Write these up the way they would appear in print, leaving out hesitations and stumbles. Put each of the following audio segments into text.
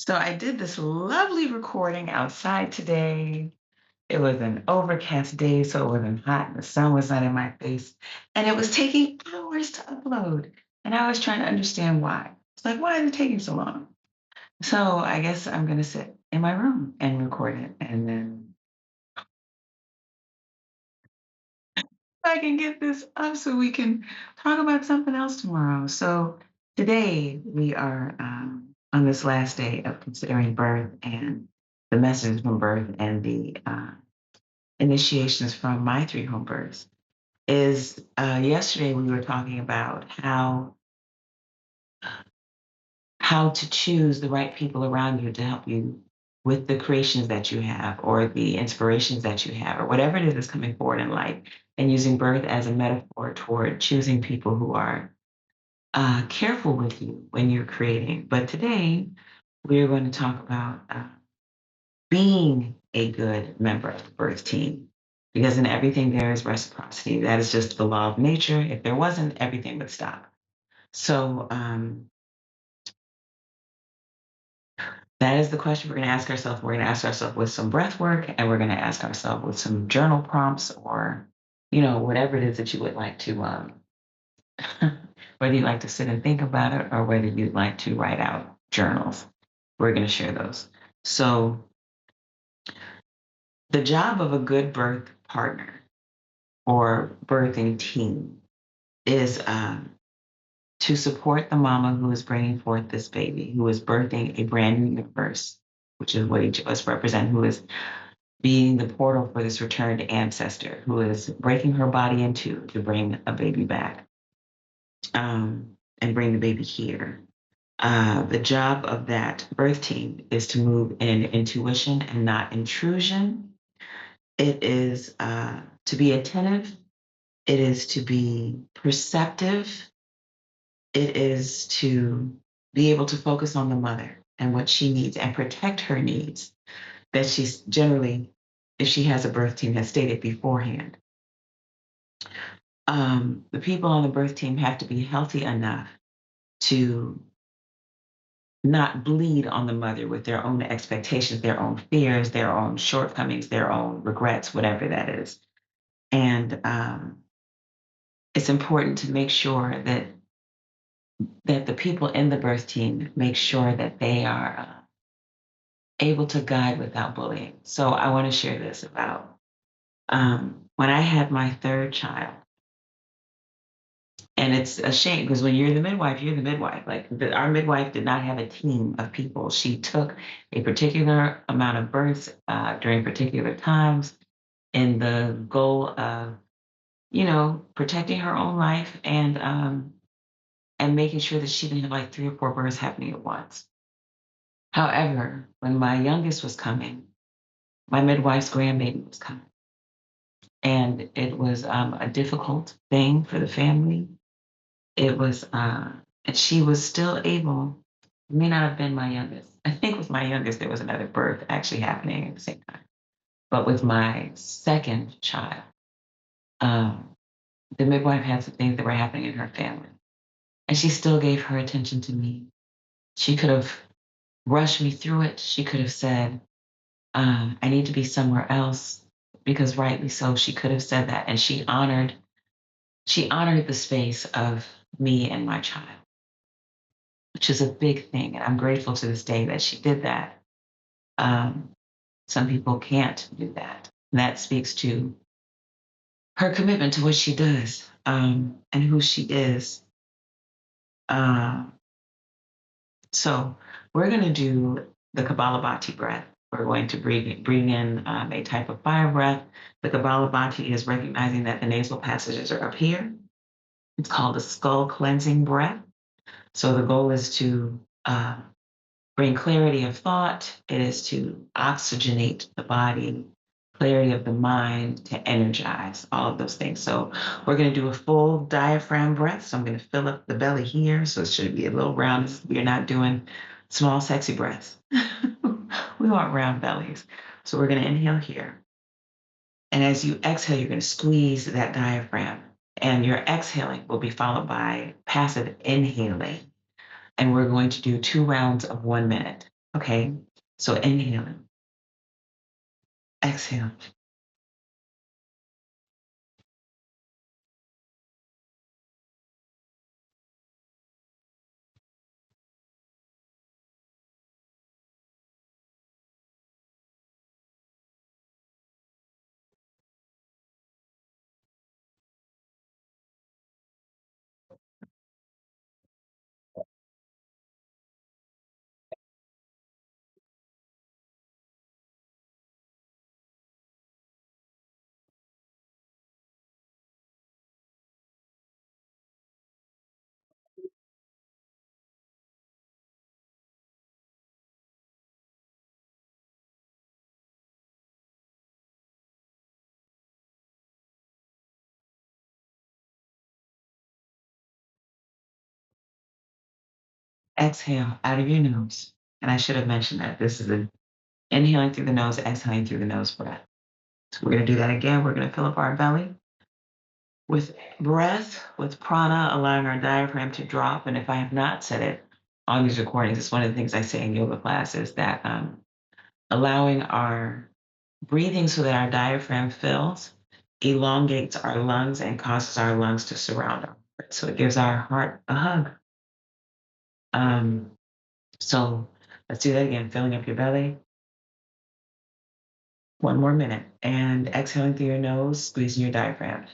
So I did this lovely recording outside today. It was an overcast day, so it wasn't hot and the sun was not in my face. And it was taking hours to upload. And I was trying to understand why. It's like, why is it taking so long? So I guess I'm going to sit in my room and record it. And then I can get this up so we can talk about something else tomorrow. So today we are on this last day of considering birth and the messages from birth and the initiations from my three home births. Is yesterday we were talking about how to choose the right people around you to help you with the creations that you have or the inspirations that you have or whatever it is that's coming forward in life, and using birth as a metaphor toward choosing people who are careful with you when you're creating. But today we're going to talk about being a good member of the birth team, because in everything there is reciprocity. That is just the law of nature. If there wasn't, everything would stop. So that is the question we're going to ask ourselves. We're going to ask ourselves with some breath work, and we're going to ask ourselves with some journal prompts, or whatever it is that you would like to whether you'd like to sit and think about it or whether you'd like to write out journals. We're going to share those. So the job of a good birth partner or birthing team is to support the mama who is bringing forth this baby, who is birthing a brand new universe, which is what each of us represent, who is being the portal for this returned ancestor, who is breaking her body into to bring a baby back, and bring the baby here. The job of that birth team is to move in intuition and not intrusion. It is to be attentive. It is to be perceptive. It is to be able to focus on the mother and what she needs and protect her needs that she's generally, if she has a birth team, has stated beforehand. The people on the birth team have to be healthy enough to not bleed on the mother with their own expectations, their own fears, their own shortcomings, their own regrets, whatever that is. And it's important to make sure that the people in the birth team make sure that they are able to guide without bullying. So I want to share this about when I had my third child. And it's a shame because when you're the midwife, you're the midwife. Our midwife did not have a team of people. She took a particular amount of births during particular times in the goal of, protecting her own life and making sure that she didn't have like three or four births happening at once. However, when my youngest was coming, my midwife's grandbaby was coming, and it was a difficult thing for the family. It was, and she was still able, may not have been my youngest. I think with my youngest, there was another birth actually happening at the same time. But with my second child, um, the midwife had some things that were happening in her family. And she still gave her attention to me. She could have rushed me through it. She could have said, I need to be somewhere else, because rightly so, she could have said that. And she honored the space of me and my child, which is a big thing. And I'm grateful to this day that she did that. Um, some people can't do that. And that speaks to her commitment to what she does, and who she is. Uh, so we're going to do the Kabbalabhati breath. We're going to bring in a type of fire breath. The Kabbalabhati is recognizing that the nasal passages are up here. It's called the skull cleansing breath. So the goal is to bring clarity of thought. It is to oxygenate the body, clarity of the mind, to energize, all of those things. So we're going to do a full diaphragm breath. So I'm going to fill up the belly here. So it should be a little round. We're not doing small, sexy breaths. We want round bellies. So we're going to inhale here. And as you exhale, you're going to squeeze that diaphragm. And your exhaling will be followed by passive inhaling. And we're going to do 2 rounds of 1 minute. Okay. So inhale, exhale. Exhale out of your nose. And I should have mentioned that this is an inhaling through the nose, exhaling through the nose breath. So we're going to do that again. We're going to fill up our belly with breath, with prana, allowing our diaphragm to drop. And if I have not said it on these recordings, it's one of the things I say in yoga classes that allowing our breathing so that our diaphragm fills elongates our lungs and causes our lungs to surround our heart. So it gives our heart a hug. Um, so let's do that again, filling up your belly. One more minute. And exhaling through your nose, squeezing your diaphragm.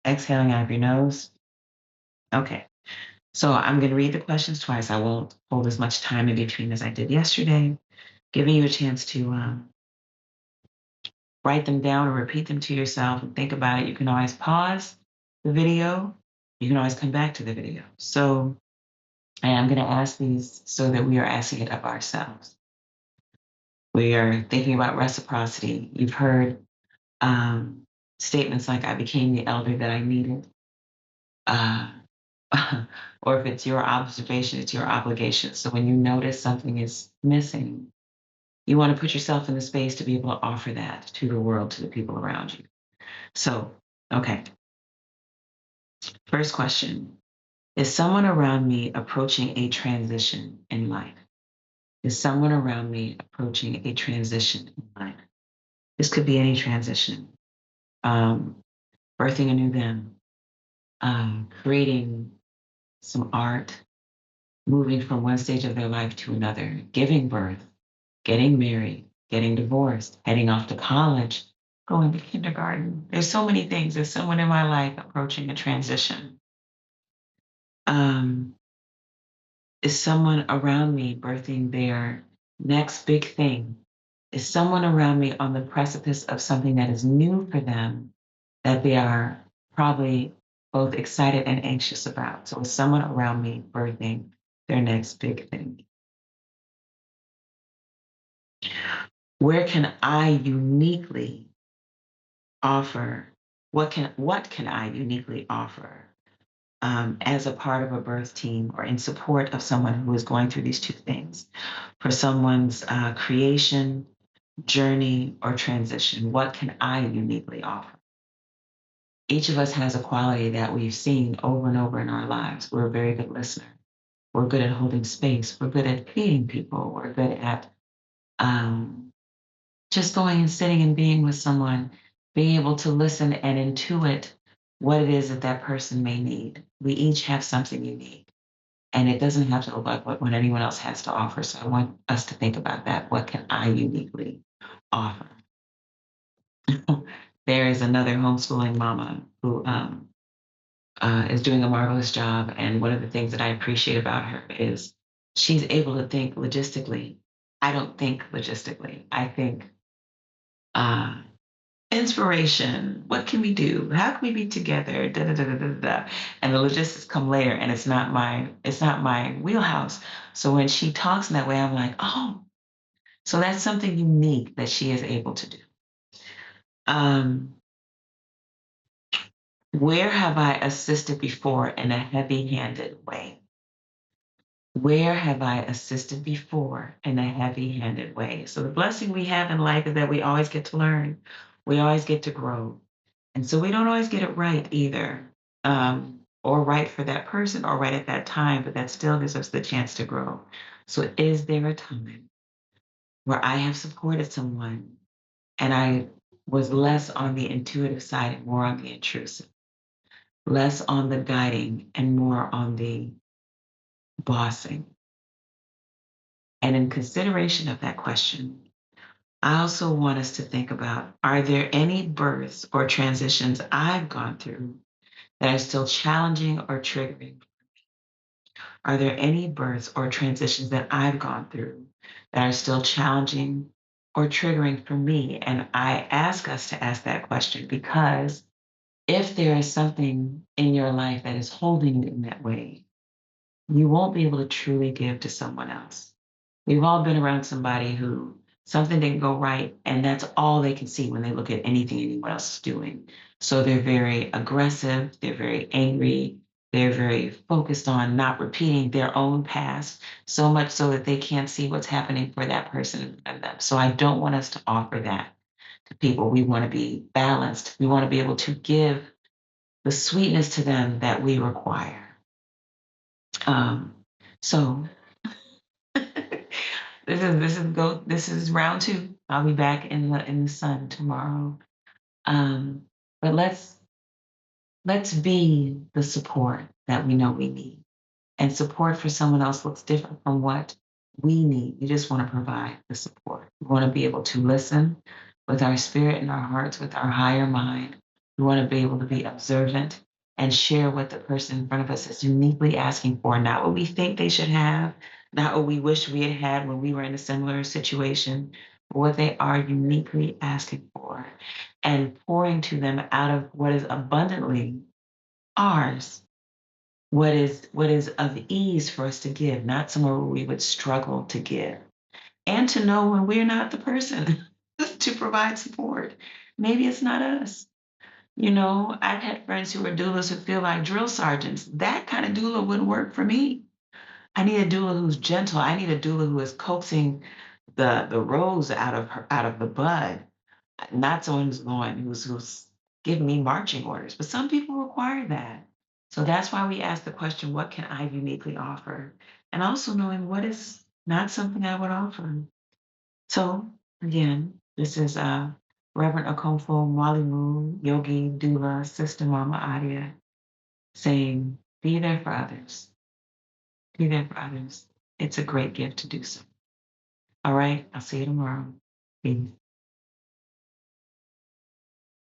Exhaling out of your nose. Okay. So I'm going to read the questions twice. I won't hold as much time in between as I did yesterday, giving you a chance to write them down or repeat them to yourself and think about it. You can always pause the video. You can always come back to the video. So I am going to ask these so that we are asking it of ourselves. We are thinking about reciprocity. You've heard statements like, I became the elder that I needed. Uh, or if it's your observation, it's your obligation. So when you notice something is missing, you want to put yourself in the space to be able to offer that to the world, to the people around you. So, okay. First question. Is someone around me approaching a transition in life? Is someone around me approaching a transition in life? This could be any transition. Um, Birthing a new them, creating some art, moving from one stage of their life to another, giving birth, getting married, getting divorced, heading off to college, going to kindergarten. There's so many things. There's someone in my life approaching a transition. Um, is someone around me birthing their next big thing? Is someone around me on the precipice of something that is new for them that they are probably both excited and anxious about? So is someone around me birthing their next big thing? Where can I uniquely offer? What can I uniquely offer as a part of a birth team or in support of someone who is going through these two things? For someone's creation, journey, or transition, what can I uniquely offer? Each of us has a quality that we've seen over and over in our lives. We're a very good listener. We're good at holding space. We're good at feeding people. We're good at um, just going and sitting and being with someone, being able to listen and intuit what it is that that person may need. We each have something unique, and it doesn't have to look like what anyone else has to offer. So I want us to think about that. What can I uniquely offer. There is another homeschooling mama who is doing a marvelous job. And one of the things that I appreciate about her is she's able to think logistically. I don't think logistically. I think uh, inspiration. What can we do? How can we be together? Da, da, da, da, da, da. And the logistics come later, and it's not my wheelhouse. So when she talks in that way, I'm like, oh, so that's something unique that she is able to do. Um, where have I assisted before in a heavy-handed way? Where have I assisted before in a heavy-handed way? So the blessing we have in life is that we always get to learn. We always get to grow. And so we don't always get it right either, or right for that person or right at that time, but that still gives us the chance to grow. So is there a time where I have supported someone and I was less on the intuitive side and more on the intrusive, less on the guiding and more on the bossing? And in consideration of that question, I also want us to think about, are there any births or transitions I've gone through that are still challenging or triggering? Are there any births or transitions that I've gone through that are still challenging or triggering for me? And I ask us to ask that question because if there is something in your life that is holding you in that way, you won't be able to truly give to someone else. We've all been around somebody who something didn't go right, and that's all they can see when they look at anything anyone else is doing. So they're very aggressive, they're very angry, they're very focused on not repeating their own past, so much so that they can't see what's happening for that person and them. So I don't want us to offer that to people. We want to be balanced. We want to be able to give the sweetness to them that we require. Um, so this is round two. I'll be back in the sun tomorrow. Um, but let's be the support that we know we need. And support for someone else looks different from what we need. We just want to provide the support. We want to be able to listen with our spirit and our hearts, with our higher mind. We want to be able to be observant and share what the person in front of us is uniquely asking for, not what we think they should have, not what we wish we had had when we were in a similar situation, but what they are uniquely asking for, and pouring to them out of what is abundantly ours, what is of ease for us to give, not somewhere where we would struggle to give. And to know when we're not the person to provide support. Maybe it's not us. I've had friends who are doulas who feel like drill sergeants. That kind of doula wouldn't work for me. I need a doula who's gentle. I need a doula who is coaxing the rose out of the bud, not someone who's giving me marching orders. But some people require that. So that's why we ask the question, what can I uniquely offer? And also knowing what is not something I would offer. So again, this is Reverend Okomfo Mwalimu Yogi Doula Sister Mama Adia saying, be there for others. Be there for others. It's a great gift to do so. All right, I'll see you tomorrow. Peace.